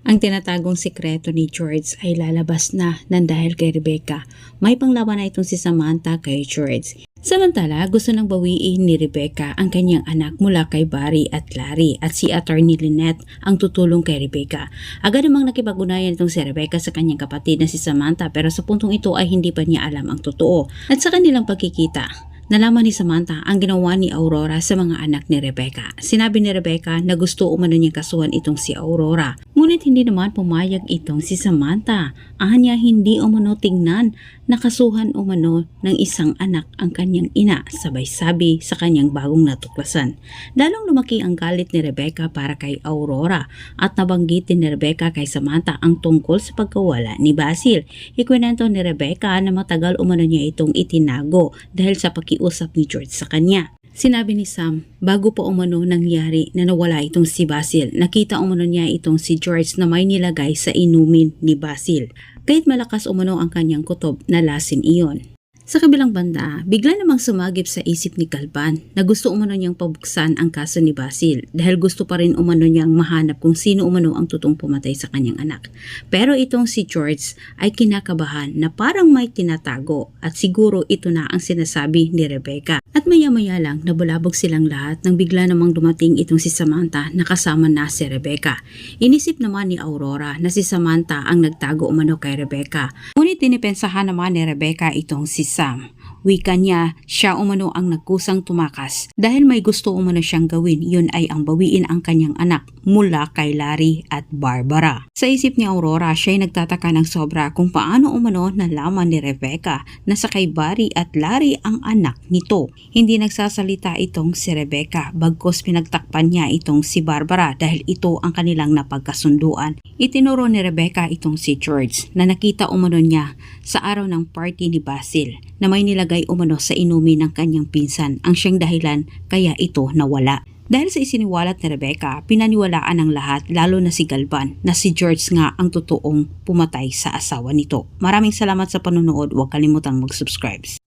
Ang tinatagong sikreto ni George ay lalabas na nang dahil kay Rebecca. May panglaban na itong si Samantha kay George. Samantala, gusto nang bawiin ni Rebecca ang kanyang anak mula kay Barry at Larry at si Attorney Lynette ang tutulong kay Rebecca. Agad namang nakipag-unayan itong si Rebecca sa kanyang kapatid na si Samantha pero sa puntong ito ay hindi pa niya alam ang totoo. At sa kanilang pagkikita, nalaman ni Samantha ang ginawa ni Aurora sa mga anak ni Rebecca. Sinabi ni Rebecca na gusto umano niyang kasuhan itong si Aurora. Ngunit hindi naman pumayag itong si Samantha. Anya hindi umano tingnan na kasuhan umano ng isang anak ang kanyang ina, sabay sabi sa kanyang bagong natuklasan. Lalong lumaki ang galit ni Rebecca para kay Aurora at nabanggit din ni Rebecca kay Samantha ang tungkol sa pagkawala ni Basil. Ikwento ni Rebecca na matagal umano niya itong itinago dahil sa pakiusap ni George sa kanya. Sinabi ni Sam, bago pa umano nangyari na nawala itong si Basil, nakita umano niya itong si George na may nilagay sa inumin ni Basil. Kahit malakas umano ang kanyang kutob na lasin iyon. Sa kabilang banda, bigla namang sumagip sa isip ni Galvan na gusto umano niyang pabuksan ang kaso ni Basil dahil gusto pa rin umano niyang mahanap kung sino umano ang totoong pumatay sa kanyang anak. Pero itong si George ay kinakabahan na parang may tinatago at siguro ito na ang sinasabi ni Rebecca. At maya-maya lang nabulabog silang lahat nang bigla namang dumating itong si Samantha na kasama na si Rebecca. Inisip naman ni Aurora na si Samantha ang nagtago umano kay Rebecca. Ngunit dinipensahan naman ni Rebecca itong si Sam. Wika niya, siya umano ang nagkusang tumakas dahil may gusto umano siyang gawin, yun ay ang bawiin ang kanyang anak mula kay Larry at Barbara. Sa isip ni Aurora, siya ay nagtataka ng sobra kung paano umano nalaman ni Rebecca na sa kay Barry at Larry ang anak nito. Hindi nagsasalita itong si Rebecca, bagkos pinagtakpan niya itong si Barbara dahil ito ang kanilang napagkasunduan. Itinuro ni Rebecca itong si George na nakita umano niya sa araw ng party ni Basil na may nilagay umano sa inumin ng kanyang pinsan ang siyang dahilan kaya ito nawala. Dahil sa isiniwalat ni Rebecca, pinaniwalaan ng lahat lalo na si Galvan na si George nga ang totoong pumatay sa asawa nito. Maraming salamat sa panonood, huwag kalimutang mag-subscribe.